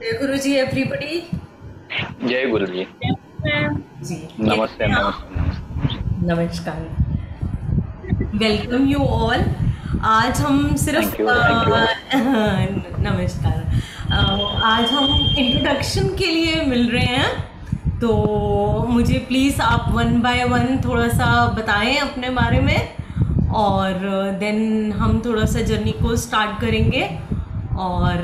जय गुरु जी एवरीबॉडी। जय गुरु जी। जी कैसे नमस्ते हैं आप? नमस्ते नमस्ते। नमस्कार। Welcome you all. आज हम सिर्फ थैंक यू थैंक यू। नमस्कार। आज हम इंट्रोडक्शन के लिए मिल रहे हैं, तो मुझे प्लीज़ आप वन बाय वन थोड़ा सा बताएं अपने बारे में, और देन हम थोड़ा सा जर्नी को स्टार्ट करेंगे। और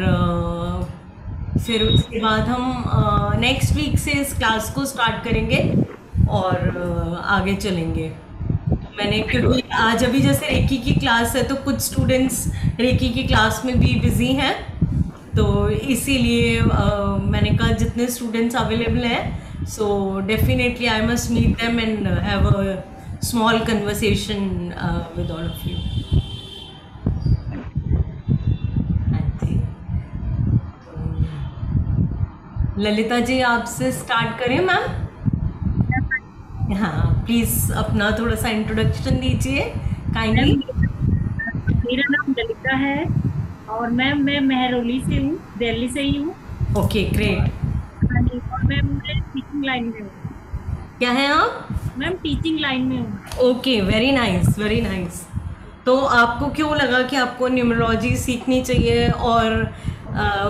फिर उसके बाद हम नेक्स्ट वीक से इस क्लास को स्टार्ट करेंगे और आगे चलेंगे। मैंने क्योंकि श्योर। आज अभी जैसे रेकी की क्लास है तो कुछ स्टूडेंट्स रेकी की क्लास में भी बिजी हैं, तो इसीलिए मैंने कहा जितने स्टूडेंट्स अवेलेबल हैं, so definitely I must meet them and have a small conversation with all of you. Lalita ji आपसे स्टार्ट करें मैम? हाँ प्लीज अपना थोड़ा सा इंट्रोडक्शन दीजिए काइंडली। मैम, मेरा नाम ललिता है और मैम मैं मेहरौली से हूँ, दिल्ली से ही हूँ। Okay great. हाँ जी, और मैम मैं टीचिंग लाइन में हूँ। क्या है आप? मैम टीचिंग लाइन में हूँ। Okay very nice very nice. तो आपको क्यों लगा कि आपको न्यूमरोलॉजी सीखनी चाहिए, और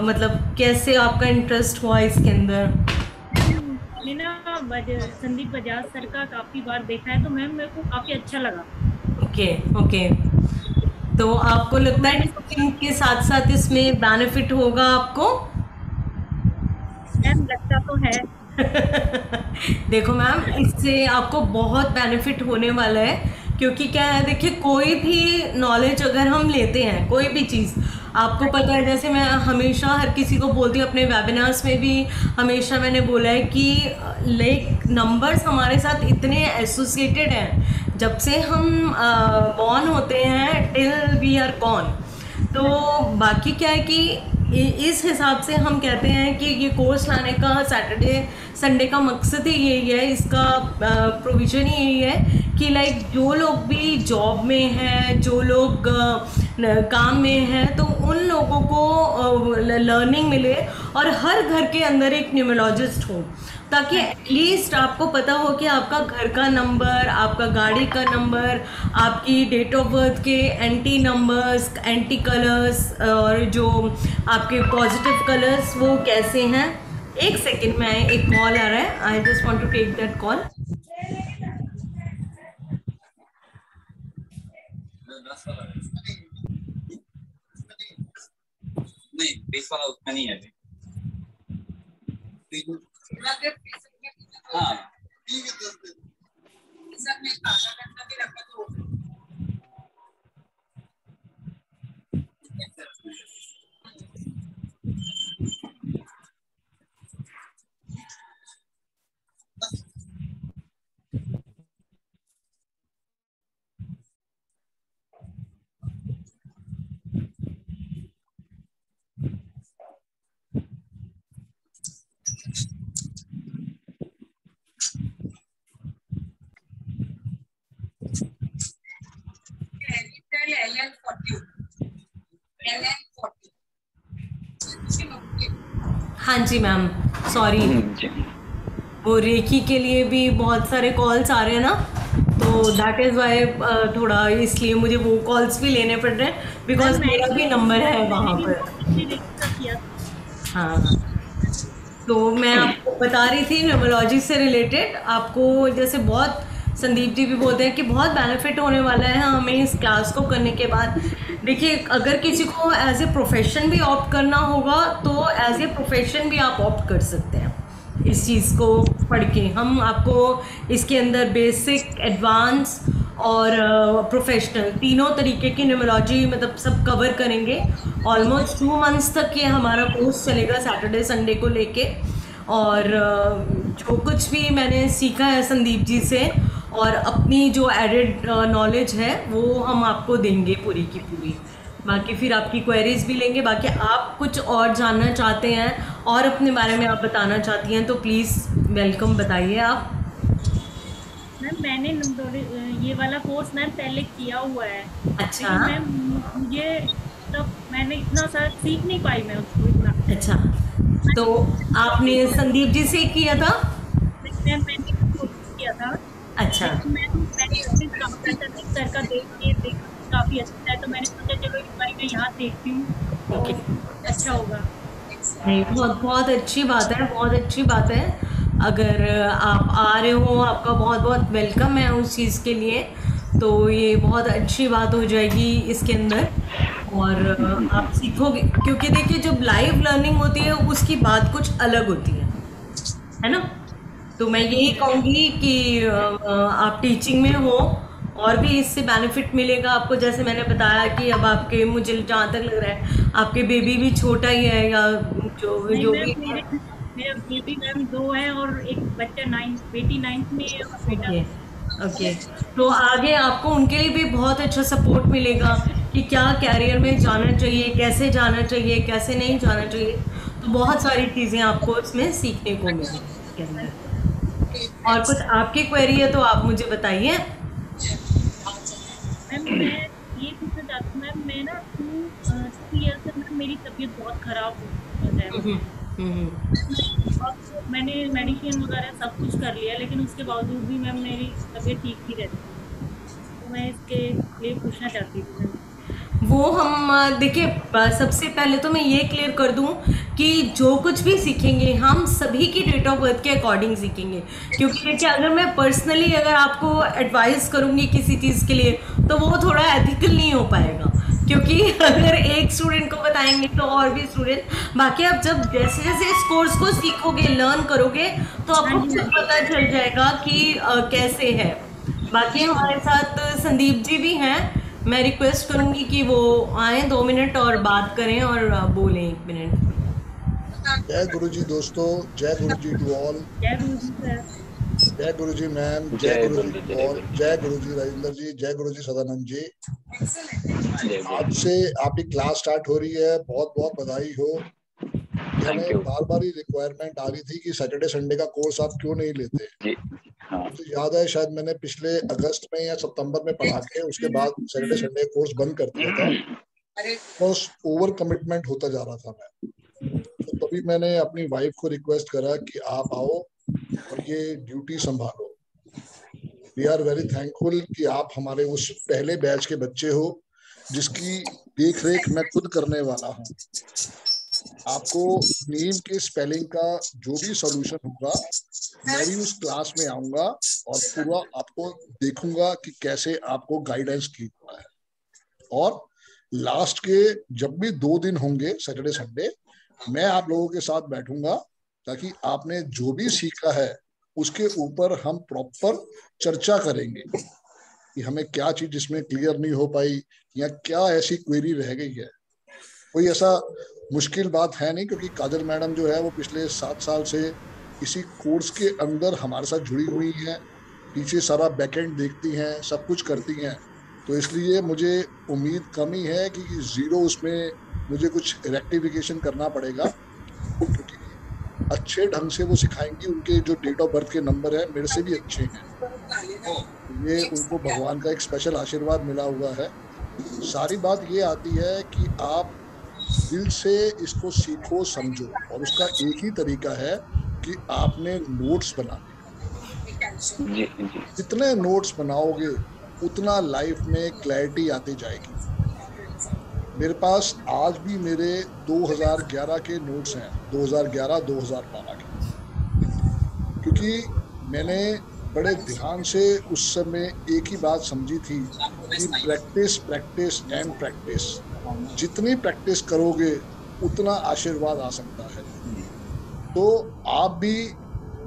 मतलब कैसे आपका इंटरेस्ट हुआ इसके अंदर? मैम मैंने ना संदीप बजाज सर का काफी बार देखा है, तो मैम मेरे को काफी अच्छा लगा। Okay okay. तो आपको तो लगता है मैंने सोचा, टीचिंग के साथ साथ इसमें बेनिफिट होगा आपको? मैम लगता तो है। देखो मैम, इससे आपको बहुत बेनिफिट होने वाला है। क्योंकि क्या है, देखिए कोई भी नॉलेज अगर हम लेते हैं, कोई भी चीज़, आपको हाँ पता जी। है, जैसे मैं हमेशा हर किसी को बोलती हूँ, अपने वेबिनार्स में भी हमेशा मैंने बोला है कि लाइक नंबर्स हमारे साथ इतने एसोसिएटेड हैं, जब से हम बॉर्न होते हैं टिल वी आर गॉन। तो बाकी क्या है कि इस हिसाब से हम कहते हैं कि ये कोर्स लाने का सैटरडे संडे का मकसद ही यही है, इसका प्रोविज़न ही यही है कि लाइक जो लोग भी जॉब में हैं, जो लोग काम में हैं, तो उन लोगों को लर्निंग मिले और हर घर के अंदर एक न्यूमरोलॉजिस्ट हो, ताकि हाँ एटलीस्ट आपको पता हो कि आपका घर का नंबर, आपका गाड़ी का नंबर, आपकी डेट ऑफ बर्थ के एंटी नंबर्स, एंटी कलर्स, और जो आपके पॉजिटिव कलर्स वो कैसे हैं। एक सेकेंड में एक कॉल आ रहा है, I just want to take that call. नहीं बीस वाला उसमें नहीं है अभी। हाँ हाँ जी मैम, सॉरी, जी। वो रेकी के लिए भी बहुत सारे कॉल्स आ रहे हैं ना, तो दैट इज़ वाई थोड़ा इसलिए मुझे वो कॉल्स भी लेने पड़ रहे हैं, मैम, बिकॉज मेरा भी नंबर है मैंने वहाँ भी पर। अपने रेखी का किया था। हाँ, तो मैं आपको बता रही थी न्यूमरोलॉजी से रिलेटेड, आपको जैसे बहुत संदीप जी भी बोलते हैं कि बहुत बेनिफिट होने वाला है हमें इस क्लास को करने के बाद। देखिए अगर किसी को एज ए प्रोफेशन भी ऑप्ट करना होगा तो एज ए प्रोफेशन भी आप ऑप्ट कर सकते हैं। इस चीज़ को पढ़ के हम आपको इसके अंदर बेसिक, एडवांस और प्रोफेशनल तीनों तरीके की न्यूमरोलॉजी मतलब सब कवर करेंगे। ऑलमोस्ट 2 मंथ्स तक ये हमारा कोर्स चलेगा सैटरडे संडे को लेके। और जो कुछ भी मैंने सीखा है संदीप जी से और अपनी जो एडेड नॉलेज है वो हम आपको देंगे पूरी की पूरी। बाकी फिर आपकी क्वेरीज भी लेंगे। बाकी आप कुछ और जानना चाहते हैं और अपने बारे में आप बताना चाहती हैं तो प्लीज़ वेलकम, बताइए आप। मैम मैंने ये वाला कोर्स मैम पहले किया हुआ है, अच्छा लेकिन मैम मुझे मतलब मैंने इतना सारा सीख नहीं पाई मैं उसको इतना। अच्छा। तो आपने संदीप जी से किया था? मैंने कोशिश किया था, अच्छा। लेकिन मैंने ऐसे काम करता था सर का देख के देखा काफी अच्छा है, तो मैंने सोचा चलो एक बार मैं यहाँ देखती हूँ ओके। तो अच्छा होगा। नहीं, बहुत बहुत अच्छी बात है, बहुत अच्छी बात है। अगर आप आ रहे हो, आपका बहुत बहुत वेलकम है उस चीज़ के लिए। तो ये बहुत अच्छी बात हो जाएगी इसके अंदर। और आप सीखोगे, क्योंकि देखिए जब लाइव लर्निंग होती है उसकी बात कुछ अलग होती है ना? तो मैं हाँ यही जी। कहूँगी कि आप टीचिंग में हो और भी इससे बेनिफिट मिलेगा आपको। जैसे मैंने बताया कि अब आपके, मुझे जहाँ तक लग रहा है आपके बेबी भी छोटा ही है, या जो नहीं जो मैम, भी है। मेरे मेरा बेबी मैम 2 है और एक बच्चा 9, बेटी 9th में है और बेटा ओके। ओके। तो आगे आपको उनके लिए भी बहुत अच्छा सपोर्ट मिलेगा कि क्या कैरियर में जाना चाहिए, कैसे जाना चाहिए, कैसे नहीं जाना चाहिए। तो बहुत सारी चीज़ें आपको इसमें सीखने को मिलेंगी इसके अंदर। और कुछ आपकी क्वेरी है तो आप मुझे बताइए। मैम मैं ये पूछना चाहती हूँ मैम, मैं ना 2 ईयर से मैम मेरी तबीयत बहुत खराब हो है। हम्म। हम्म। और मैंने मेडिसिन वगैरह सब कुछ कर लिया, लेकिन उसके बावजूद भी मैम मेरी तबीयत ठीक नहीं रहती, तो मैं इसके लिए पूछना चाहती थी मैम। वो हम देखिए, सबसे पहले तो मैं ये क्लियर कर दूं कि जो कुछ भी सीखेंगे हम सभी की डेट ऑफ बर्थ के अकॉर्डिंग सीखेंगे। क्योंकि देखिए अगर मैं पर्सनली अगर आपको एडवाइस करूंगी किसी चीज़ के लिए तो वो थोड़ा एथिकल नहीं हो पाएगा। क्योंकि अगर एक स्टूडेंट को बताएंगे तो और भी स्टूडेंट, बाकी आप जब जैसे जैसे इस कोर्स को सीखोगे, लर्न करोगे, तो हाँ आपको जी, खुद हाँ जी। पता चल जाएगा कि कैसे है। बाकी हमारे साथ संदीप जी भी हैं। मैं रिक्वेस्ट करूंगी कि वो आए 2 मिनट और बात करें और बोलें 1 मिनट। जय गुरु जी दोस्तों, जय गुरु जी टू ऑल। जय गुरु जी सर। जय गुरु जी मैम, जय जय गुरु जी गुरु, टू जय ऑल। गुरु, जय जय गुरु जी राजेंद्र जी, जय गुरु जी सदानंद जी। जय आज गुरु। से आपकी क्लास स्टार्ट हो रही है, बहुत बहुत बधाई हो। कि थैंक हमें you bar bar he requirement आ रही थी कि सैटरडे संडे का कोर्स आप क्यों नहीं लेते। जी। हाँ। मुझे याद है शायद मैंने पिछले अगस्त में या सितंबर में पढ़ा के उसके बाद सैटरडे संडे कोर्स बंद कर दिया था। बस ओवर कमिटमेंट होता जा रहा था मैं। तो तभी मैंने अपनी वाइफ को रिक्वेस्ट करा कि आप आओ और ये ड्यूटी संभालो। वी आर वेरी थैंकफुल कि आप हमारे उस पहले बैच के बच्चे हो जिसकी देख रेख मैं खुद करने वाला हूँ। आपको नेम के स्पेलिंग का जो भी सॉल्यूशन होगा मैं भी उस क्लास में आऊंगा और पूरा आपको देखूंगा कि कैसे आपको गाइडेंस की हुआ है। और लास्ट के जब भी 2 दिन होंगे सैटरडे संडे, मैं आप लोगों के साथ बैठूंगा ताकि आपने जो भी सीखा है उसके ऊपर हम प्रॉपर चर्चा करेंगे कि हमें क्या चीज जिसमें क्लियर नहीं हो पाई या क्या ऐसी क्वेरी रह गई है। कोई ऐसा मुश्किल बात है नहीं, क्योंकि काजल मैडम जो है वो पिछले 7 साल से इसी कोर्स के अंदर हमारे साथ जुड़ी हुई हैं। पीछे सारा बैकएंड देखती हैं, सब कुछ करती हैं। तो इसलिए मुझे उम्मीद कम ही है कि जीरो उसमें मुझे कुछ रेक्टिफिकेशन करना पड़ेगा, क्योंकि अच्छे ढंग से वो सिखाएंगी। उनके जो डेट ऑफ बर्थ के नंबर है मेरे से भी अच्छे हैं। ये उनको भगवान का एक स्पेशल आशीर्वाद मिला हुआ है। सारी बात ये आती है कि आप दिल से इसको सीखो, समझो, और उसका एक ही तरीका है कि आपने नोट्स बनाने। जी जी। जितने नोट्स बनाओगे उतना लाइफ में क्लैरिटी आती जाएगी। मेरे पास आज भी मेरे 2011 के नोट्स हैं, 2011-2012 के, क्योंकि मैंने बड़े ध्यान से उस समय एक ही बात समझी थी कि प्रैक्टिस प्रैक्टिस एंड प्रैक्टिस। जितनी प्रैक्टिस करोगे उतना आशीर्वाद आ सकता है। तो आप भी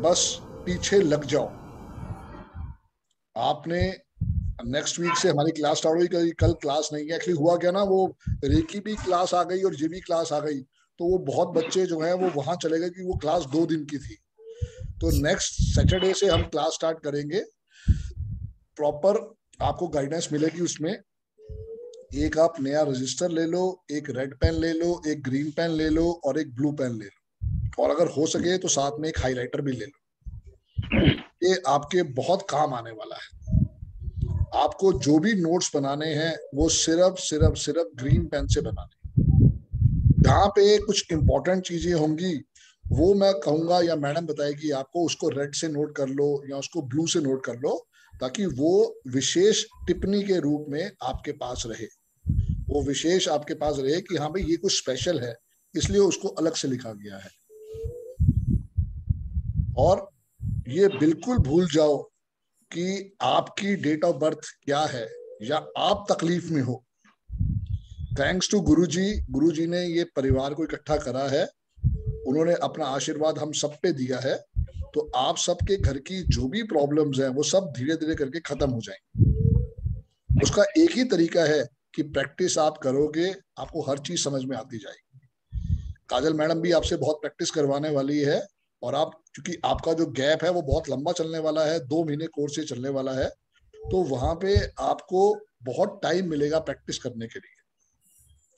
बस पीछे लग जाओ। आपने नेक्स्ट वीक से हमारी क्लास स्टार्ट हुई, कल क्लास नहीं है। एक्चुअली हुआ क्या ना, वो रेकी भी क्लास आ गई और ये भी क्लास आ गई, तो वो बहुत बच्चे जो हैं वो वहां चले गए कि वो क्लास 2 दिन की थी। तो नेक्स्ट सैटरडे से हम क्लास स्टार्ट करेंगे। प्रॉपर आपको गाइडेंस मिलेगी उसमें। एक आप नया रजिस्टर ले लो, एक रेड पेन ले लो, एक ग्रीन पेन ले लो और एक ब्लू पेन ले लो, और अगर हो सके तो साथ में एक हाइलाइटर भी ले लो। ये आपके बहुत काम आने वाला है। आपको जो भी नोट्स बनाने हैं वो सिर्फ सिर्फ सिर्फ ग्रीन पेन से बनाने। जहाँ पे कुछ इंपॉर्टेंट चीजें होंगी वो मैं कहूंगा या मैडम बताएगी आपको, उसको रेड से नोट कर लो या उसको ब्लू से नोट कर लो, ताकि वो विशेष टिप्पणी के रूप में आपके पास रहे, वो विशेष आपके पास रहे कि हाँ भाई ये कुछ स्पेशल है, इसलिए उसको अलग से लिखा गया है। और ये बिल्कुल भूल जाओ कि आपकी डेट ऑफ बर्थ क्या है या आप तकलीफ में हो। थैंक्स टू गुरुजी ने ये परिवार को इकट्ठा करा है, उन्होंने अपना आशीर्वाद हम सब पे दिया है, तो आप सबके घर की जो भी प्रॉब्लम्स हैं वो सब धीरे धीरे करके खत्म हो जाएंगी। उसका एक ही तरीका है कि प्रैक्टिस आप करोगे, आपको हर चीज समझ में आती जाएगी। काजल मैडम भी आपसे बहुत प्रैक्टिस करवाने वाली है, और आप क्योंकि आपका जो गैप है वो बहुत लंबा चलने वाला है, 2 महीने कोर्स से चलने वाला है, तो वहां पे आपको बहुत टाइम मिलेगा प्रैक्टिस करने के लिए।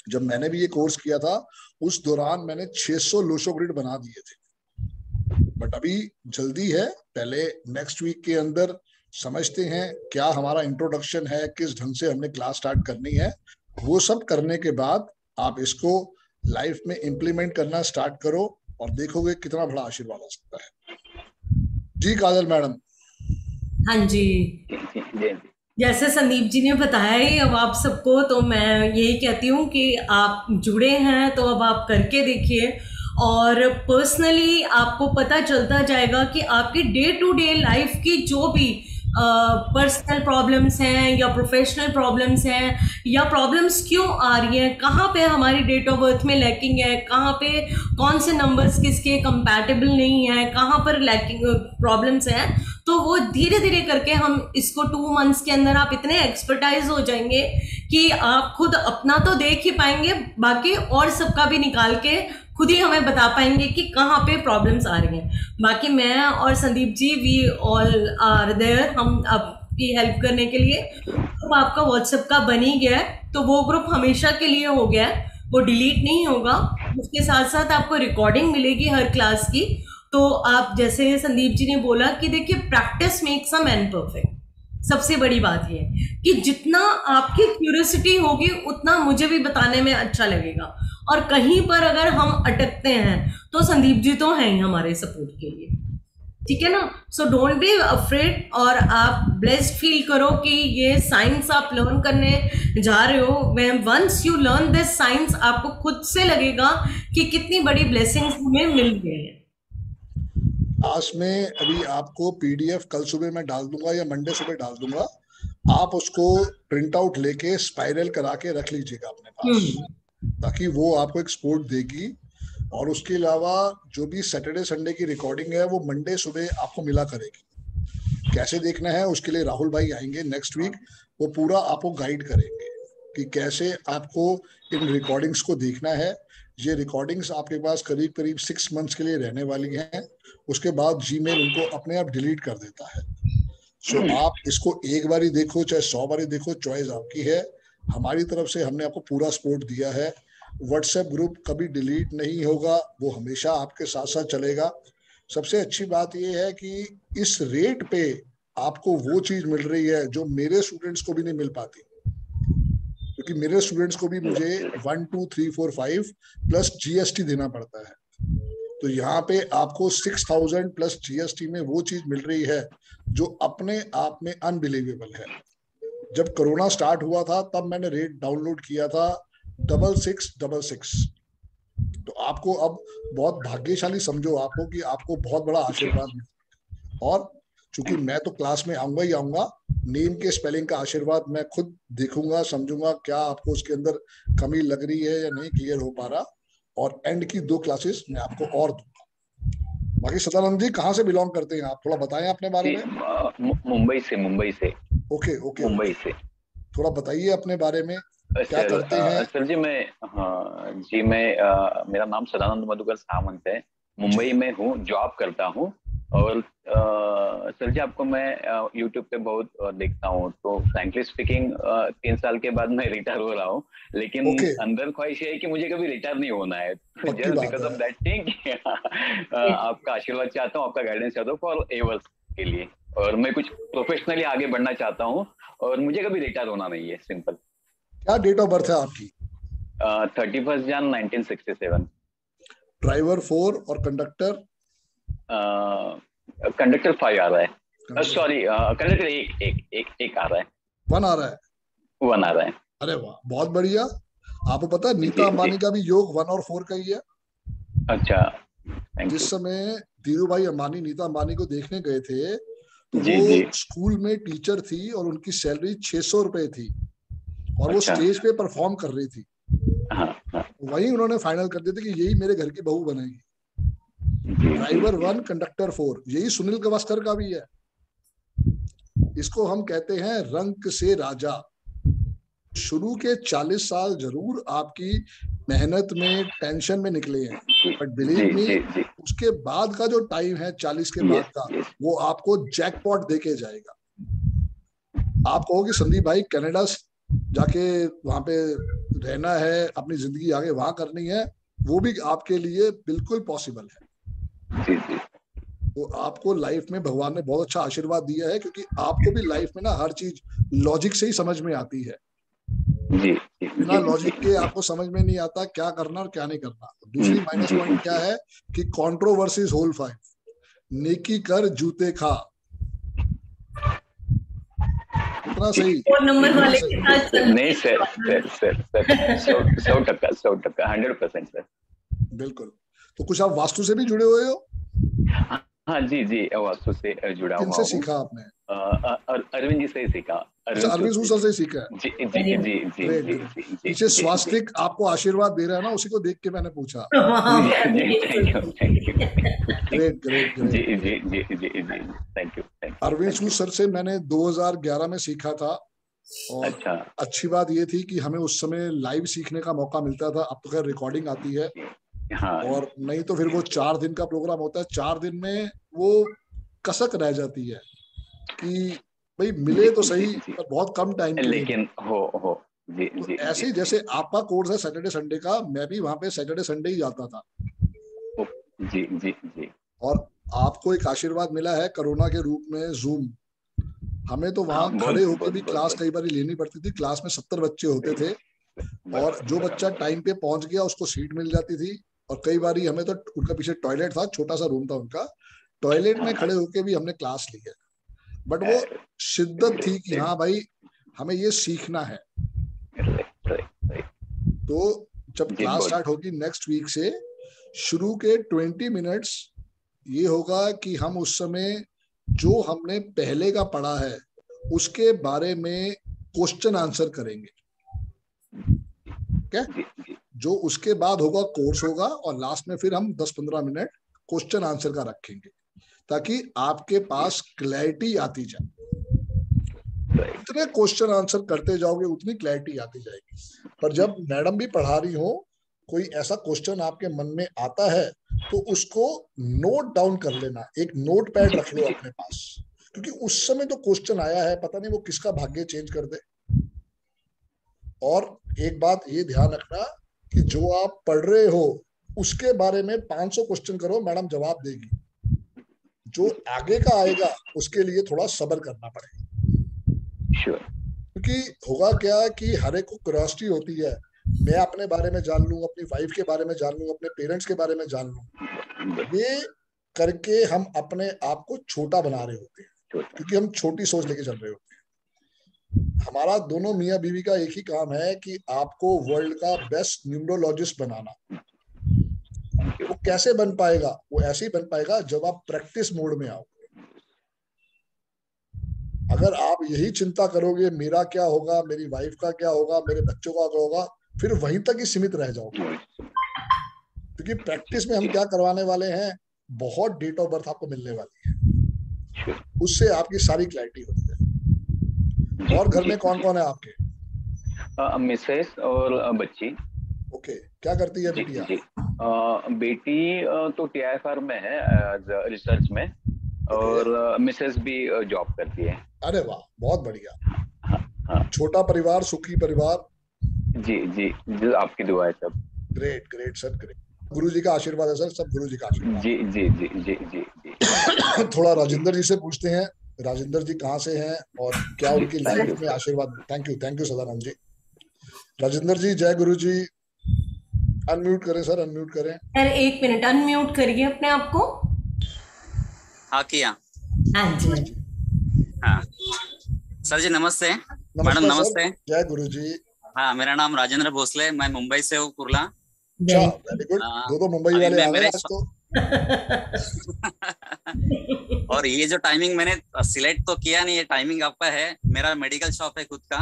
जब मैंने भी ये कोर्स किया था उस दौरान मैंने 600 लोशो ग्रिड बना दिए थे, बट अभी जल्दी है, पहले नेक्स्ट वीक के अंदर समझते हैं क्या हमारा इंट्रोडक्शन है, किस ढंग से हमने क्लास स्टार्ट करनी है। वो सब करने के बाद आप इसको लाइफ में इम्प्लीमेंट करना स्टार्ट करो और देखोगे कितना बड़ा आशीर्वाद आ सकता है। जी काजल मैडम। हाँ जी, जैसे संदीप जी ने बताया ही अब आप सबको, तो मैं यही कहती हूँ कि आप जुड़े हैं तो अब आप करके देखिए, और पर्सनली आपको पता चलता जाएगा कि आपकी डे टू डे लाइफ की जो भी पर्सनल प्रॉब्लम्स हैं या प्रोफेशनल प्रॉब्लम्स हैं या प्रॉब्लम्स क्यों आ रही हैं, कहाँ पे हमारी डेट ऑफ बर्थ में लैकिंग है, कहाँ पे कौन से नंबर्स किसके कंपैटिबल नहीं है, कहाँ पर लैकिंग प्रॉब्लम्स हैं, तो वो धीरे धीरे करके हम इसको 2 मंथ्स के अंदर आप इतने एक्सपर्टाइज हो जाएंगे कि आप खुद अपना तो देख ही पाएंगे, बाकी और सबका भी निकाल के खुद ही हमें बता पाएंगे कि कहाँ पे प्रॉब्लम्स आ रही हैं। बाकी मैं और Sandeep ji we all are there, हम आपकी हेल्प करने के लिए। तो आपका व्हाट्सएप का बन ही गया है, तो वो ग्रुप हमेशा के लिए हो गया है, वो डिलीट नहीं होगा। उसके साथ साथ आपको रिकॉर्डिंग मिलेगी हर क्लास की। तो आप जैसे संदीप जी ने बोला कि देखिए practice makes a man perfect, सबसे बड़ी बात ये है कि जितना आपकी क्यूरियोसिटी होगी उतना मुझे भी बताने में अच्छा लगेगा, और कहीं पर अगर हम अटकते हैं तो संदीप जी तो हैं ही हमारे सपोर्ट के लिए, ठीक है ना। सो डोंट बी अफ्रेड, और आप ब्लेस्ड फील करो कि ये साइंस आप लर्न करने जा रहे हो। When once you learn this science, आपको खुद से लगेगा कि कितनी बड़ी ब्लेसिंग्स हमें मिल गए हैं। आज में अभी आपको पीडीएफ कल सुबह मैं डाल दूंगा या मंडे सुबह डाल दूंगा, आप उसको प्रिंट आउट लेके स्पाइरल करा के रख लीजिएगा अपने पास, ताकि वो आपको एक सपोर्ट देगी। और उसके अलावा जो भी सैटरडे संडे की रिकॉर्डिंग है वो मंडे सुबह आपको मिला करेगी। कैसे देखना है उसके लिए राहुल भाई आएंगे नेक्स्ट वीक, वो पूरा आपको गाइड करेंगे कि कैसे आपको इन रिकॉर्डिंग्स को देखना है। ये रिकॉर्डिंग्स आपके पास करीब करीब 6 मंथ्स के लिए रहने वाली हैं, उसके बाद जीमेल उनको अपने आप डिलीट कर देता है। सो आप इसको एक बारी देखो चाहे 100 बारी देखो, चॉइस आपकी है। हमारी तरफ से हमने आपको पूरा सपोर्ट दिया है। व्हाट्सएप ग्रुप कभी डिलीट नहीं होगा, वो हमेशा आपके साथ साथ चलेगा। सबसे अच्छी बात यह है कि इस रेट पे आपको वो चीज मिल रही है जो मेरे स्टूडेंट्स को भी नहीं मिल पाती, क्योंकि मेरे स्टूडेंट्स को भी मुझे 1 2 3 4 5 प्लस जीएसटी देना पड़ता है। तो यहाँ पे आपको 6000 प्लस जीएसटी में वो चीज मिल रही है जो अपने आप में अनबिलीवेबल है। जब कोरोना स्टार्ट हुआ था तब मैंने रेट डाउनलोड किया था 6666। तो आपको अब बहुत भाग्यशाली समझो आपको कि आपको बहुत बड़ा आशीर्वाद मिला। और चूंकि मैं तो क्लास में आऊंगा ही आऊंगा, नेम के स्पेलिंग का आशीर्वाद मैं खुद देखूंगा, समझूंगा क्या आपको उसके अंदर कमी लग रही है या नहीं क्लियर हो पा रहा, और एंड की 2 क्लासेस मैं आपको और दूंगा। बाकी सदानंद जी कहाँ से बिलोंग करते हैं आप, थोड़ा बताएं अपने बारे में। मुंबई से। ओके मुंबई से थोड़ा बताइए अपने बारे में, क्या करते हैं। सर जी मैं मेरा नाम सदानंद मधुकर सावंत है, मुंबई में हूँ, जॉब करता हूँ। और सर जी आपको मैं YouTube पे बहुत देखता हूँ, तो फ्रैंकली स्पीकिंग 3 साल के बाद मैं रिटायर हो रहा हूँ, लेकिन अंदर ख्वाहिश है कि मुझे कभी रिटायर नहीं होना है, just because of that thing. आपका आशीर्वाद चाहता हूँ, आपका गाइडेंस चाहता हूँ फॉर एवर्स के लिए, और मैं कुछ प्रोफेशनली आगे बढ़ना चाहता हूँ, और मुझे कभी रिटायर होना नहीं है, सिंपल। क्या डेट ऑफ बर्थ है आपकी? 31 Jan 1967। ड्राइवर 4 और कंडक्टर? कंडक्टर 5 आ रहा है, सॉरी कंडक्टर एक आ रहा है। 1 आ रहा है? 1 आ रहा है। अरे वाह, बहुत बढ़िया। आपको पता है नीता अंबानी का भी योग 1 और 4 का ही है। अच्छा, जिस समय धीरू भाई अंबानी नीता अंबानी को देखने गए थे तो जी, वो जी। स्कूल में टीचर थी और उनकी सैलरी 600 रुपए थी और वो अच्छा। स्टेज पे परफॉर्म कर रही थी। हाँ, हाँ। वही उन्होंने फाइनल कर दिया था कि यही मेरे घर की बहू बनेगी। जी, ड्राइवर जी। 1 कंडक्टर 4 यही सुनील गावस्कर का भी है। इसको हम कहते हैं रंक से राजा। शुरू के 40 साल जरूर आपकी मेहनत में टेंशन में निकले हैं, बट बिलीव मी उसके बाद का जो टाइम है 40 के बाद का वो आपको जैकपॉट देके जाएगा। आप कहोगे संदीप भाई कनाडा जाके वहां पे रहना है, अपनी जिंदगी आगे वहां करनी है, वो भी आपके लिए बिल्कुल पॉसिबल है। तो आपको लाइफ में भगवान ने बहुत अच्छा आशीर्वाद दिया है क्योंकि आपको भी लाइफ में ना हर चीज लॉजिक से ही समझ में आती है। बिना लॉजिक के आपको समझ में नहीं आता क्या करना और क्या नहीं करना। दूसरी माइनस पॉइंट क्या है कि कंट्रोवर्सीज होल 5, नेकी कर जूते खा। इतना सही? नंबर वाले के साथ नहीं सर, 100% 100% सर। बिल्कुल। तो कुछ आप वास्तु से भी जुड़े हुए हो? हाँ जी, वास्तु से जुड़ा हुआ हूँ। किनसे सीखा आपने? अरविंद जी से ही सीखा। अरविंद सर से सीखा है? जी। पीछे स्वास्तिक आपको आशीर्वाद दे रहा है ना, उसी को देख के मैंने पूछा। Great. Thank you. Arvind sir से मैंने 2011 में सीखा था और अच्छा। अच्छी बात ये थी कि हमें उस समय लाइव सीखने का मौका मिलता था। अब तो खैर रिकॉर्डिंग आती है। हाँ। और नहीं तो फिर वो 4 दिन का प्रोग्राम होता है, 4 दिन में वो कसक रह जाती है कि भाई मिले तो सही पर बहुत कम टाइम के लिए। लेकिन हो जी। ऐसे ही जैसे आपका कोर्स है सैटरडे संडे का, मैं भी वहां पे सैटरडे संडे ही जाता था। जी। और आपको एक आशीर्वाद मिला है कोरोना के रूप में, जूम। हमें तो वहां खड़े होकर भी क्लास कई बार लेनी पड़ती थी। क्लास में 70 बच्चे होते थे और जो बच्चा टाइम पे पहुंच गया उसको सीट मिल जाती थी। और कई बार हमें तो उनका पीछे टॉयलेट था, छोटा सा रूम था उनका, टॉयलेट में खड़े होके भी हमने क्लास ली है। बट वो शिद्दत थी कि हाँ भाई हमें ये सीखना है। तो जब क्लास स्टार्ट होगी नेक्स्ट वीक से, शुरू के 20 मिनट्स ये होगा कि हम उस समय जो हमने पहले का पढ़ा है उसके बारे में क्वेश्चन आंसर करेंगे। क्या जो उसके बाद होगा कोर्स होगा और लास्ट में फिर हम 10-15 मिनट क्वेश्चन आंसर का रखेंगे ताकि आपके पास क्लैरिटी आती जाए। जितने क्वेश्चन आंसर करते जाओगे उतनी क्लैरिटी आती जाएगी। पर जब मैडम भी पढ़ा रही हो, कोई ऐसा क्वेश्चन आपके मन में आता है तो उसको नोट डाउन कर लेना, एक नोट पैड रख लो अपने पास, क्योंकि उस समय जो क्वेश्चन आया है पता नहीं वो किसका भाग्य चेंज कर दे। और एक बात ये ध्यान रखना कि जो आप पढ़ रहे हो उसके बारे में 500 क्वेश्चन करो, मैडम जवाब देगी। जो आगे का आएगा उसके लिए थोड़ा सब्र करना पड़ेगा। क्योंकि होगा क्या कि हर एक को क्यूरियोसिटी होती है, मैं अपने बारे में जान लूं, अपनी वाइफ के बारे में जान लूं, अपने पेरेंट्स के बारे में जान लूं। ये करके हम अपने आप को छोटा बना रहे होते हैं क्योंकि हम छोटी सोच लेके चल रहे होते हैं। हमारा दोनों मियाँ बीवी का एक ही काम है कि आपको वर्ल्ड का बेस्ट न्यूमरोलॉजिस्ट बनाना। वो कैसे बन पाएगा? वो ऐसे ही बन पाएगा जब आप प्रैक्टिस मोड में आओ। अगर आप यही चिंता करोगे मेरा क्या होगा, मेरी वाइफ का क्या होगा, मेरे बच्चों का क्या होगा, फिर वहीं तक ही सीमित रह जाओगे। क्योंकि प्रैक्टिस में हम क्या करवाने वाले हैं, बहुत डेट ऑफ बर्थ आपको मिलने वाली है, उससे आपकी सारी क्लैरिटी होती है। और घर में कौन कौन है आपके? मिसेस और बच्ची। ओके, क्या करती है बिटिया? बेटी तो TIFR में है रिसर्च में, और मिसेस भी जॉब करती है। अरे वाह, बहुत बढ़िया। छोटा परिवार, सुखी परिवार। जी, आपकी दुआ है सब। Great sir, great. गुरुजी का आशीर्वाद है सर, सब गुरुजी का आशीर्वाद। जी। थोड़ा राजेंद्र जी से पूछते हैं, राजेंद्र जी कहाँ से हैं और क्या उनकी लाइफ में आशीर्वाद? Thank you Sadanand ji. राजेंद्र जी, जय गुरु जी, अनम्यूट करें सर, अनम्यूट करें। सर 1 मिनट, अनम्यूट करिए अपने आप को। हाँ किया। हाँ जी। हाँ सर जी नमस्ते। मैडम नमस्ते। जय गुरु जी। हाँ मेरा नाम राजेंद्र भोसले, मैं मुंबई से हूँ, कुर्ला। अच्छा, वेरी गुड। दो मुंबई वाले आ गए आज तो। और ये जो टाइमिंग मैंने सिलेक्ट तो किया नहीं, ये टाइमिंग आपका है। मेरा मेडिकल शॉप है खुद का,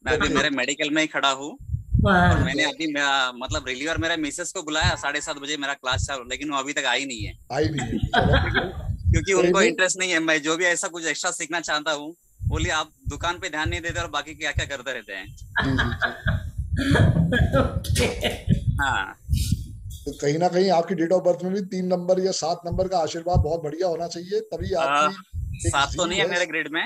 मैं अभी मेरे मेडिकल में ही खड़ा हूँ। और मैंने अभी मतलब रिलीवर मेरे मिसेस को बुलाया 7:30 बजे, मेरा क्लास चालू, लेकिन वो अभी तक आई नहीं है। क्योंकि उनको इंटरेस्ट नहीं है। मैं जो भी ऐसा कुछ एक्स्ट्रा सीखना चाहता हूँ, बोलिए आप दुकान पे ध्यान नहीं देते और बाकी क्या क्या करते रहते हैं। हाँ तो कहीं ना कहीं आपकी डेट ऑफ बर्थ में भी 3 नंबर या 7 नंबर का आशीर्वाद बहुत बढ़िया होना चाहिए, तभी आपकी 7 तो नहीं है मेरे ग्रेड में।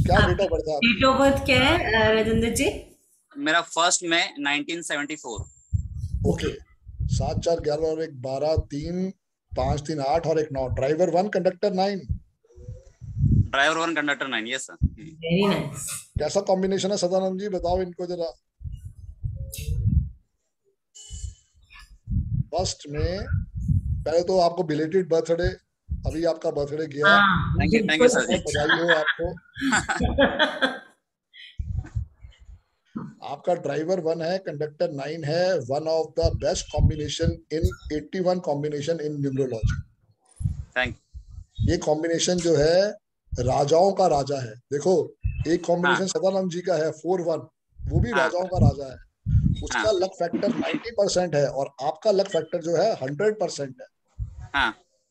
क्या डेट ऑफ बर्थ है? डेट ऑफ बर्थ क्या है राजेंद्र जी? मेरा 1 मई 1974। ओके, 7 4 11 और 1 12 3 5 3 8 और 1 9। Driver 1 conductor 9। Driver 1 conductor 9, yes sir. Very nice. कैसा कॉम्बिनेशन है सदानंद जी, बताओ इनको जरा। फर्स्ट में पहले तो आपको बिलेटेड बर्थडे, अभी आपका बर्थडे गया। थैंक यू सर जी। बधाई हो आपको। आपका ड्राइवर 1 है, कंडक्टर 9 है। One of the best combination in 81 combination in numerology. Thank. ये कॉम्बिनेशन जो है राजाओं का राजा है। देखो एक कॉम्बिनेशन सदानंद जी का है 4-1, वो भी राजाओं का राजा है। उसका लक फैक्टर 90% है और आपका लक फैक्टर जो है 100% है।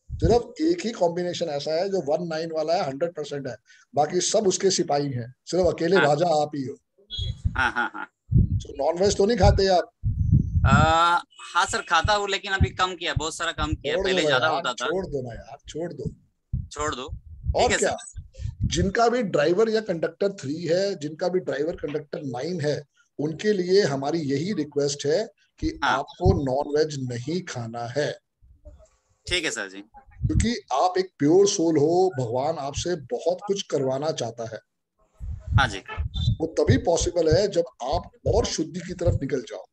सिर्फ एक ही कॉम्बिनेशन ऐसा है जो 1-9 वाला है, 100% है। बाकी सब उसके सिपाही हैं, सिर्फ अकेले राजा आप ही हो। तो नॉन वेज तो नहीं खाते आप? हाँ सर खाता हूँ, लेकिन अभी कम किया, बहुत सारा कम किया, पहले ज्यादा होता था। छोड़ दो ना यार, छोड़ दो। और क्या, जिनका भी ड्राइवर या कंडक्टर 3 है, जिनका भी ड्राइवर कंडक्टर 9 है, उनके लिए हमारी यही रिक्वेस्ट है कि आपको नॉन वेज नहीं खाना है। ठीक है सर जी। क्योंकि आप एक प्योर सोल हो, भगवान आपसे बहुत कुछ करवाना चाहता है। हाँ जी। वो तभी पॉसिबल है जब आप और शुद्धि की तरफ निकल जाओ।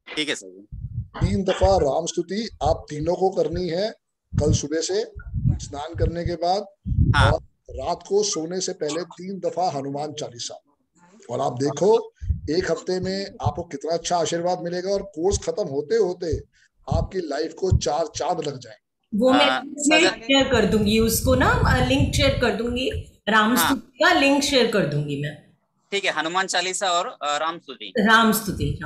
ठीक है सर जी। 3 दफा राम स्तुति आप तीनों को करनी है, कल सुबह से स्नान करने के बाद। और रात को सोने से पहले 3 दफा हनुमान चालीसा। और आप देखो 1 हफ्ते में आपको कितना अच्छा आशीर्वाद मिलेगा, और कोर्स खत्म होते होते आपकी लाइफ को 4 चांद लग जाए। वो मैं शेयर कर दूंगी उसको ना, लिंक शेयर कर दूंगी, राम स्तुति का लिंक शेयर कर दूंगी मैं। ठीक है, हनुमान चालीसा और राम स्तुति। राम स्तुति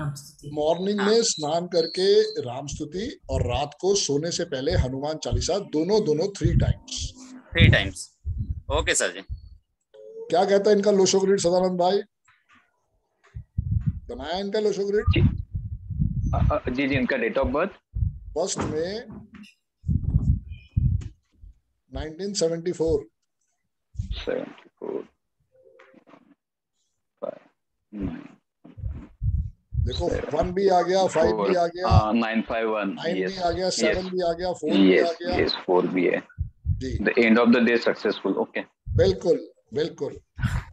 मॉर्निंग में स्नान करके राम स्तुति, और रात को सोने से पहले हनुमान चालीसा, दोनों 3 टाइम्स। ओके सर जी। क्या कहता है इनका लोशो ग्रिड सदानंद भाई? बनाया इनका लोशो ग्रिड? जी जी। इनका डेट ऑफ बर्थ 1 में 1974। देखो 1 भी आ गया, 5 भी आ गया, 951 भी आ गया, 7 भी आ गया, 4 भी आ गया। यस 4 भी है। The end of the day successful. Okay, बिल्कुल।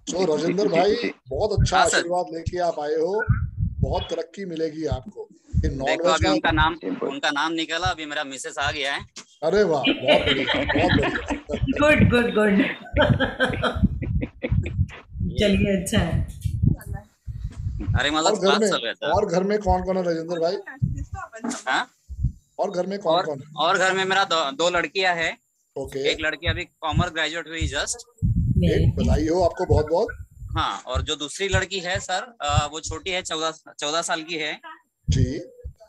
तो राजेंद्र भाई बहुत अच्छा आशीर्वाद लेके आप आए हो, बहुत तरक्की मिलेगी आपको। देखो अभी उनका नाम निकला, अभी मेरा मिसेस आ गया है। अरे वाह, बहुत बढ़िया। गुड। चलिए अच्छा है। अरे मतलब और घर में कौन कौन है राजेंद्र भाई? और घर में कौन कौन है? और घर में मेरा 2 लड़कियां हैं। ओके। एक लड़की अभी कॉमर्स ग्रेजुएट हुई जस्ट। बधाई हो आपको बहुत बहुत। हाँ, और जो दूसरी लड़की है सर, वो छोटी है, 14 साल की है जी।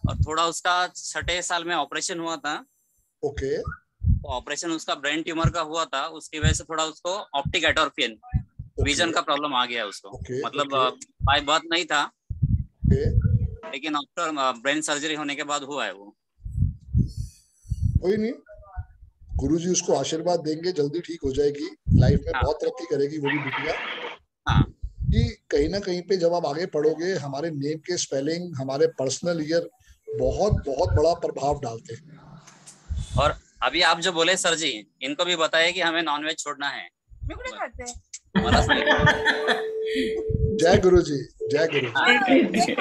और थोड़ा उसका 6 साल में ऑपरेशन हुआ था। ओके। ऑपरेशन उसका ब्रेन ट्यूमर का हुआ था, उसकी वजह से थोड़ा उसको ऑप्टिक एटोर्फियन, विजन का प्रॉब्लम आ गया उसको। मतलब बाय बर्थ नहीं था, लेकिन आफ्टर ब्रेन सर्जरी होने के बाद हुआ है वो। कोई नहीं, गुरुजी उसको आशीर्वाद देंगे, जल्दी ठीक हो जाएगी, लाइफ में बहुत तरक्की करेगी वो भी बिटिया। कि कहीं ना कहीं पे जब आप आगे पढ़ोगे, हमारे नेम के स्पेलिंग, हमारे पर्सनल ईयर बहुत बड़ा प्रभाव डालते हैं। और अभी आप जो बोले सर जी, इनको भी बताइए कि हमें नॉनवेज छोड़ना है। जय गुरु जी, जय गुरु जी।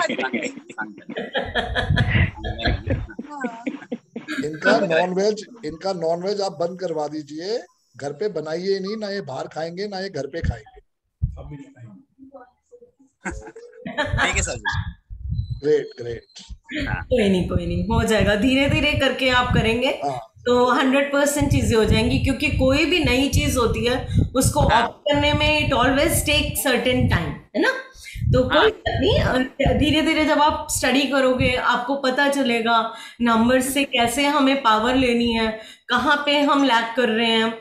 इनका नॉनवेज आप बंद करवा दीजिए, घर पे बनाइए नहीं, ना ये बाहर खाएंगे ना ये घर पे खाएंगे। ठीक है सर जी। ग्रेट। कोई नहीं हो जाएगा, धीरे धीरे करके आप करेंगे तो 100% चीजें हो जाएंगी, क्योंकि कोई भी नई चीज होती है उसको ऑप्ट करने में it always take certain time, है ना। तो कोई नहीं, धीरे धीरे जब आप स्टडी करोगे आपको पता चलेगा नंबर्स से कैसे हमें पावर लेनी है, कहाँ पे हम लैग कर रहे हैं।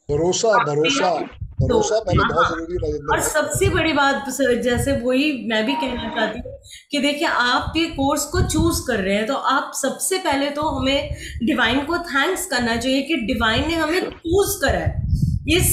भरोसा पहले बहुत जरूरी है। और सबसे बड़ी बात जैसे वही मैं भी कहना चाहती हूँ कि देखिए आप ये कोर्स को चूज कर रहे हैं तो आप सबसे पहले तो हमें डिवाइन को थैंक्स करना चाहिए कि डिवाइन ने हमें चूज करा है इस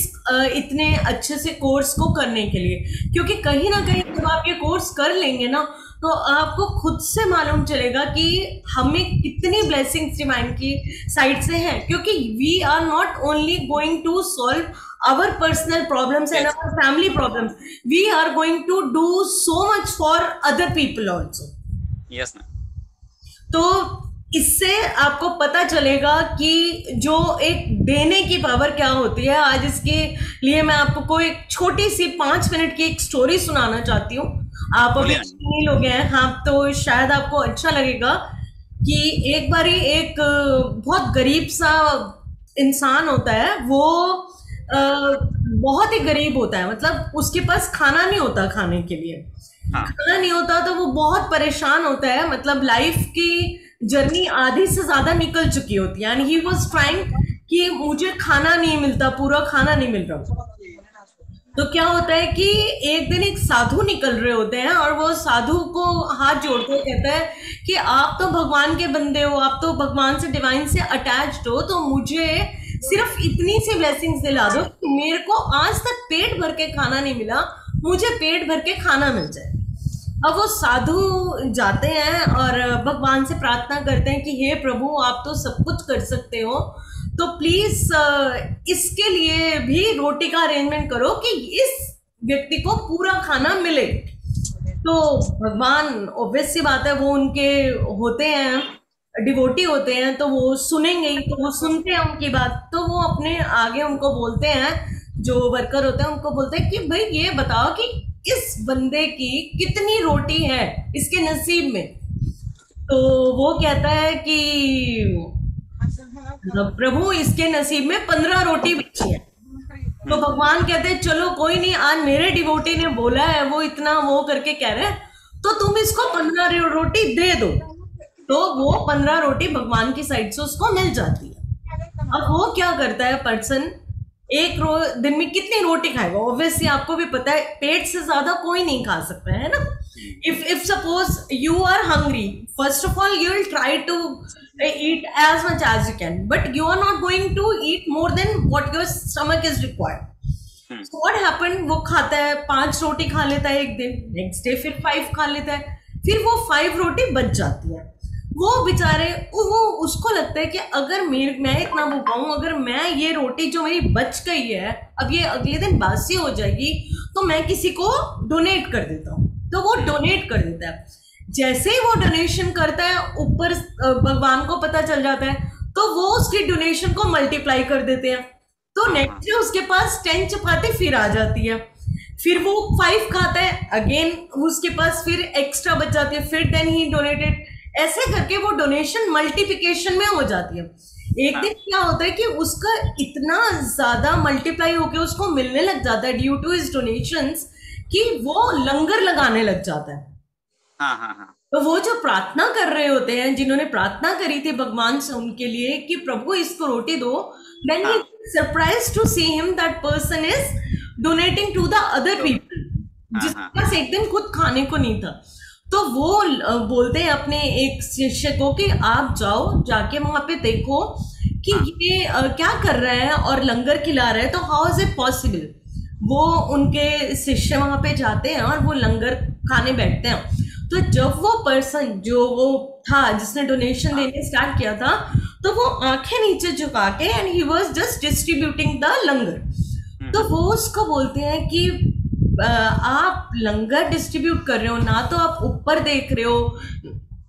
इतने अच्छे से कोर्स को करने के लिए, क्योंकि कहीं ना कहीं जब आप ये कोर्स कर लेंगे ना तो आपको खुद से मालूम चलेगा कि हमें कितनी ब्लेसिंग्स डिवाइन की साइड से हैं, क्योंकि we are not only going to solve our personal problems and our family problems, we are going to do so much for other people also. Yes ma'am. तो इससे आपको पता चलेगा कि जो एक देने की पावर क्या होती है। आज इसके लिए मैं आपको एक छोटी सी 5 मिनट की एक स्टोरी सुनाना चाहती हूँ। आप अभी नहीं लोग हैं, हाँ, तो शायद आपको अच्छा लगेगा कि एक बारी एक बहुत गरीब सा इंसान होता है, वो बहुत ही गरीब होता है, मतलब उसके पास खाना नहीं होता, खाने के लिए खाना नहीं होता, तो वो बहुत परेशान होता है, मतलब लाइफ की जर्नी आधी से ज्यादा निकल चुकी होती है एंड ही वाज ट्राइंग कि मुझे खाना नहीं मिलता, पूरा खाना नहीं मिल रहा। तो क्या होता है कि एक दिन एक साधु निकल रहे होते हैं और वो साधु को हाथ जोड़ते कहता है कि आप तो भगवान के बंदे हो, आप तो भगवान से, डिवाइन से अटैच्ड हो, तो मुझे सिर्फ इतनी सी ब्लेसिंग्स दिला दो कि मेरे को आज तक पेट भर के खाना नहीं मिला, मुझे पेट भर के खाना मिल जाए। अब वो साधु जाते हैं और भगवान से प्रार्थना करते हैं कि हे प्रभु, आप तो सब कुछ कर सकते हो, तो प्लीज इसके लिए भी रोटी का अरेंजमेंट करो कि इस व्यक्ति को पूरा खाना मिले। तो भगवान ऑब्वियस सी बात है, वो उनके होते हैं, डिवोटी होते हैं, तो वो सुनेंगे ही, तो वो सुनते हैं उनकी बात। तो वो अपने आगे उनको बोलते हैं, जो वर्कर होते हैं उनको बोलते हैं कि भाई ये बताओ कि इस बंदे की कितनी रोटी है इसके नसीब में। तो वो कहता है कि प्रभु इसके नसीब में 15 रोटी बची है। तो भगवान कहते हैं चलो कोई नहीं, आज मेरे डिवोटी ने बोला है, वो इतना वो करके कह रहे हैं, तो तुम इसको 15 रोटी दे दो। तो वो 15 रोटी भगवान की साइड से उसको मिल जाती है। अब वो क्या करता है पर्सन, एक दिन में कितनी रोटी खाएगा? ऑब्वियसली आपको भी पता है पेट से ज्यादा कोई नहीं खा सकता है ना। If suppose you are hungry, first of all you will try to eat as much as you can, but you are not going to eat more than what your stomach is required. So what happened, वो खाता है 5 रोटी खा लेता है एक दिन, next day फिर 5 खा लेता है, फिर वो 5 रोटी बच जाती है। वो बेचारे वो उसको लगता है कि अगर मैं इतना भूखा हूँ, अगर मैं ये रोटी जो मेरी बच गई है अब ये अगले दिन बासी हो जाएगी, तो मैं किसी को डोनेट कर देता हूँ। तो वो डोनेट कर देता है। जैसे ही वो डोनेशन करता है, ऊपर भगवान को पता चल जाता है, तो वो उसकी डोनेशन को मल्टीप्लाई कर देते हैं। तो नेक्स्ट डे उसके पास 10 चपाती फिर आ जाती है, फिर वो 5 खाता है, अगेन उसके पास फिर एक्स्ट्रा बच जाती है, फिर 10 ही डोनेटेड। ऐसे करके वो डोनेशन मल्टीप्लिकेशन में हो जाती है। एक दिन क्या होता है कि उसका इतना ज्यादा मल्टीप्लाई होकर उसको मिलने लग जाता है ड्यू टू हिज डोनेशंस कि वो लंगर लगाने लग जाता है। तो वो जो प्रार्थना कर रहे होते हैं, जिन्होंने प्रार्थना करी थी भगवान से उनके लिए कि प्रभु इसको रोटी दो, then he surprised to see him that person is donating to the other people, जिसके पास एक दिन खुद खाने को नहीं था। तो वो बोलते हैं अपने एक शिष्य को कि आप जाओ, जाके वहां पे देखो कि ये क्या कर रहा है और लंगर खिला रहा है, तो हाउ इज इट पॉसिबल। वो उनके शिष्य वहां पे जाते हैं और वो लंगर खाने बैठते हैं। तो जब वो पर्सन जो वो था जिसने डोनेशन देने स्टार्ट किया था, तो वो आंखें नीचे झुका के and he was just distributing the langar. तो वो उसको बोलते हैं कि आप लंगर डिस्ट्रीब्यूट कर रहे हो ना, तो आप ऊपर देख रहे हो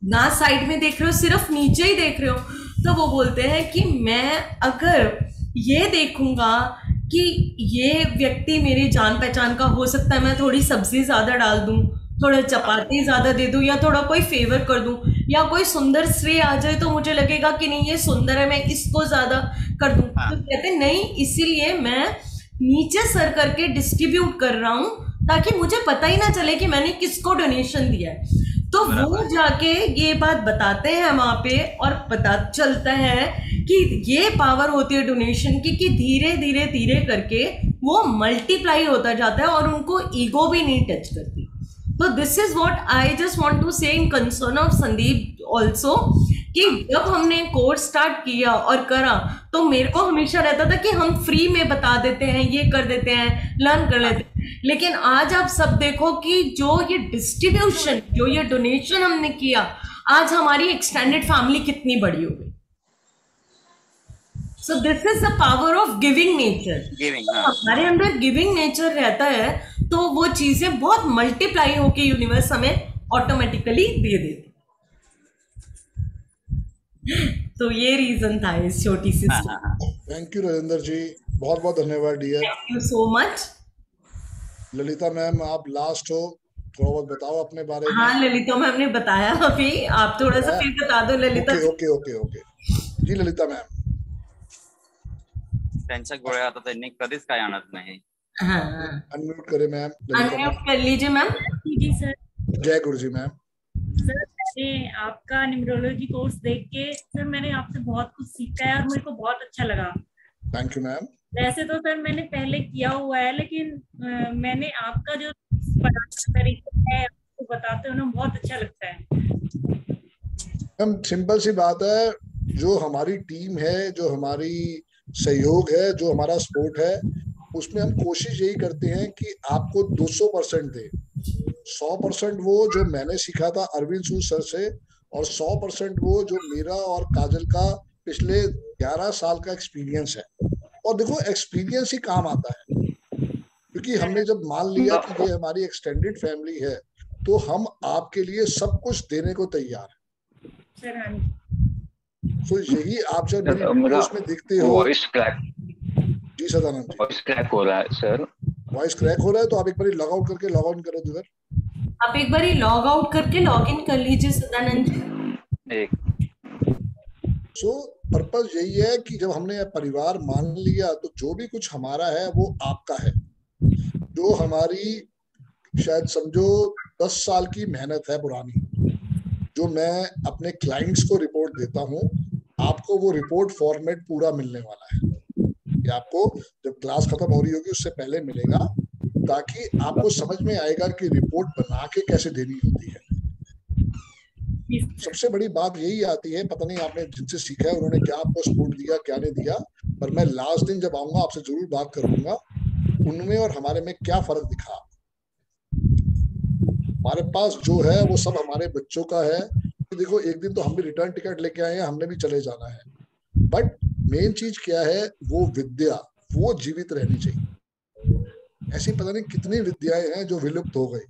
ना साइड में देख रहे हो, सिर्फ नीचे ही देख रहे हो। तो वो बोलते हैं कि मैं अगर ये देखूंगा कि ये व्यक्ति मेरी जान पहचान का हो सकता है, मैं थोड़ी सब्जी ज्यादा डाल दूं, थोड़ा चपाती ज्यादा दे दूं, या थोड़ा कोई फेवर कर दूं, या कोई सुंदर स्त्री आ जाए तो मुझे लगेगा कि नहीं ये सुंदर है, मैं इसको ज्यादा कर दूं। तो कहते नहीं, इसीलिए मैं नीचे सर करके डिस्ट्रीब्यूट कर रहा हूं, ताकि मुझे पता ही ना चले कि मैंने किसको डोनेशन दिया है। तो वो जाके ये बात बताते हैं वहां पे, और पता चलता है कि ये पावर होती है डोनेशन की, कि धीरे धीरे धीरे करके वो मल्टीप्लाई होता जाता है और उनको ईगो भी नहीं टच करती। तो this is what I just want to say in concern of Sandeep also, कि जब हमने कोर्स स्टार्ट किया और करा, तो मेरे को हमेशा रहता था कि हम फ्री में बता देते हैं, ये कर देते हैं, लर्न कर लेते हैं। लेकिन आज आप सब देखो कि जो ये डिस्ट्रीब्यूशन, जो ये डोनेशन हमने किया, आज हमारी एक्सटेंडेड फैमिली कितनी बड़ी हो गई। So this is the power of giving nature. हमारे अंदर गिविंग नेचर रहता है तो वो चीजें बहुत मल्टीप्लाई होके यूनिवर्स हमें ऑटोमेटिकली दे देती। तो ये रीजन था इस छोटी सी। थैंक यू राजेंद्र जी, बहुत बहुत धन्यवाद dear. Thank you so much. Lalita ma'am, आप लास्ट हो, थोड़ा बहुत बताओ अपने बारे में। हाँ, ललिता मैम ने बताया अभी, आप थोड़ा सा फिर बता दो ललिता। ओके ओके ओके जी ललिता मैम। त्यांच्या गोळ्या आता त्यांनी कधीच काय आणत नाही। अनम्यूट करे मैम, अनम्यूट कर लीजिए मैम। जी सर। जय गुरु जी मैम। सर मैंने आपका न्यूमरोलॉजी कोर्स देख के सर मैंने आपसे बहुत कुछ सीखा है और मेरे को बहुत अच्छा लगा। Thank you ma'am. वैसे तो सर मैंने पहले किया हुआ है, लेकिन मैंने आपका जो पढ़ाने का तरीका है, आपको बताते हो ना, बहुत अच्छा लगता है। मैम सिंपल सी बात है, जो हमारी टीम है, जो हमारी सहयोग है, जो हमारा सपोर्ट है, उसमें हम कोशिश यही करते हैं कि आपको 200% दे। 100% वो जो मैंने सीखा था अरविंद सूद सर से, और 100% वो जो मेरा और काजल का पिछले 11 साल का एक्सपीरियंस है। और देखो एक्सपीरियंस ही काम आता है, क्योंकि हमने जब मान लिया कि ये हमारी एक्सटेंडेड फैमिली है, तो हम आपके लिए सब कुछ देने को तैयार है। तो यही आप जब में देखते हो। वॉइस क्रैक जी सदानंद, वॉइस क्रैक हो रहा है सर। वॉइस क्रैक हो रहा है तो आप एक बार लॉग आउट करके लॉग ऑन करो उधर। आप एक बार लॉग आउट करके लॉग इन कर लीजिए सदानंद जी। सो पर्पस यही है कि जब हमने परिवार मान लिया, तो जो भी कुछ हमारा है वो आपका है। जो हमारी शायद समझो 10 साल की मेहनत है पुरानी, जो मैं अपने क्लाइंट्स को रिपोर्ट देता हूँ, आपको वो रिपोर्ट फॉर्मेट पूरा मिलने वाला है। ये आपको जब क्लास खत्म हो रही होगी उससे पहले मिलेगा, ताकि आपको समझ में आएगा कि रिपोर्ट बना के कैसे देनी होती है। सबसे बड़ी बात यही आती है, पता नहीं आपने जिनसे सीखा है उन्होंने क्या आपको सपोर्ट दिया, क्या नहीं दिया, पर मैं लास्ट दिन जब आऊंगा आपसे जरूर बात करूंगा उनमें और हमारे में क्या फर्क दिखा। हमारे पास जो है वो सब हमारे बच्चों का है। देखो एक दिन तो हम भी रिटर्न टिकट लेके आए हैं, हमने भी चले जाना है, बट मेन चीज क्या है, वो विद्या, वो जीवित रहनी चाहिए। ऐसी पता नहीं कितनी विद्याएं हैं जो विलुप्त हो गई,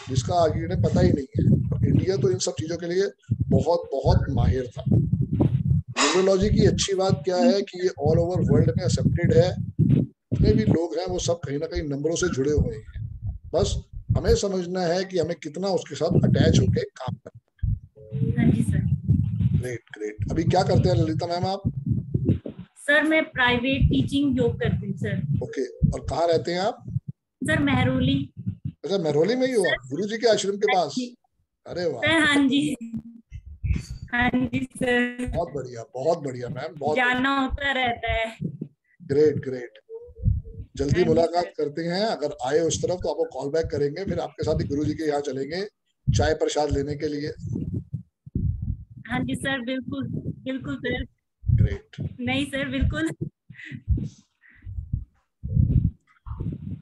जिसका आगे ने पता ही नहीं है। इंडिया तो इन सब चीजों के लिए बहुत बहुत माहिर था। न्यूमरोलॉजी की अच्छी बात क्या है कि ये ऑल ओवर वर्ल्ड में एक्सेप्टेड है। जितने भी लोग हैं वो सब कहीं ना कहीं नंबरों से जुड़े हुए हैं। बस हमें समझना है कि हमें कितना उसके साथ अटैच होके काम करना है। Great great. अभी क्या करते हैं ललिता मैम आप? सर मैं प्राइवेट टीचिंग जॉब करती हूँ सर। ओके, और कहाँ रहते हैं आप? सर मेहरौली। अच्छा, मेहरौली में ही हो आप, गुरु जी के आश्रम के पास? अरे वाह। हाँ जी, हाँ जी सर। बहुत बढ़िया, बहुत बढ़िया मैम, बहुत जाना होता रहता है। Great great. जल्दी मुलाकात करते हैं, अगर आए उस तरफ तो आपको कॉल बैक करेंगे, फिर आपके साथ ही गुरु जी के यहाँ चलेंगे चाय प्रसाद लेने के लिए। हाँ जी सर, बिल्कुल बिल्कुल सर। ग्रेट। नहीं सर, बिल्कुल।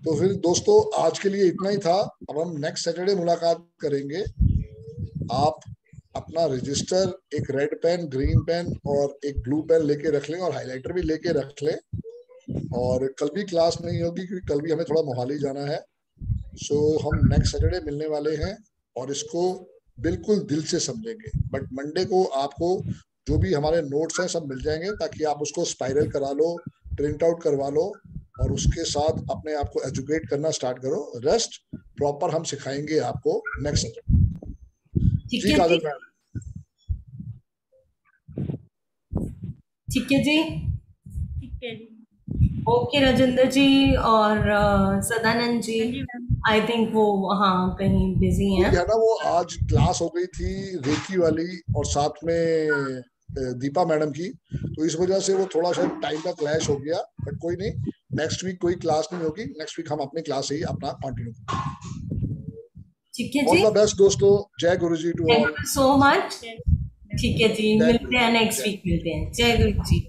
तो फिर दोस्तों आज के लिए इतना ही था। अब हम नेक्स्ट सैटरडे मुलाकात करेंगे। आप अपना रजिस्टर, एक रेड पेन, ग्रीन पेन और एक ब्लू पेन लेके रख लें, और हाइलाइटर भी लेके रख लें। और कल भी क्लास नहीं होगी क्योंकि कल भी हमें थोड़ा मोहाली जाना है। सो हम नेक्स्ट सैटरडे मिलने वाले हैं और इसको बिल्कुल दिल से समझेंगे। बट मंडे को आपको जो भी हमारे नोट्स हैं सब मिल जाएंगे, ताकि आप उसको स्पाइरल करा लो, प्रिंट आउट करवा लो और उसके साथ अपने आप को एजुकेट करना स्टार्ट करो। रेस्ट प्रॉपर हम सिखाएंगे आपको नेक्स्ट सैटरडे। जी काजल मैम। ठीक है जी। ठीक है जी। ओके राजेंद्र जी और सदानंद जी, आई थिंक वो हाँ कहीं बिजी हैं। ना वो आज क्लास हो गई थी रेकी वाली और साथ में दीपा मैडम की, तो इस वजह से वो थोड़ा सा टाइम का क्लैश हो गया। बट कोई नहीं, नेक्स्ट वीक कोई क्लास नहीं होगी, नेक्स्ट वीक हम अपनी क्लास से ही अपना कंटिन्यू करेंगे। ठीक है ऑल जी। द बेस्ट दोस्तों, जय Guru ji to all. Thank you so much. ठीक है जी, मिलते हैं नेक्स्ट वीक, मिलते हैं। जय गुरु जी।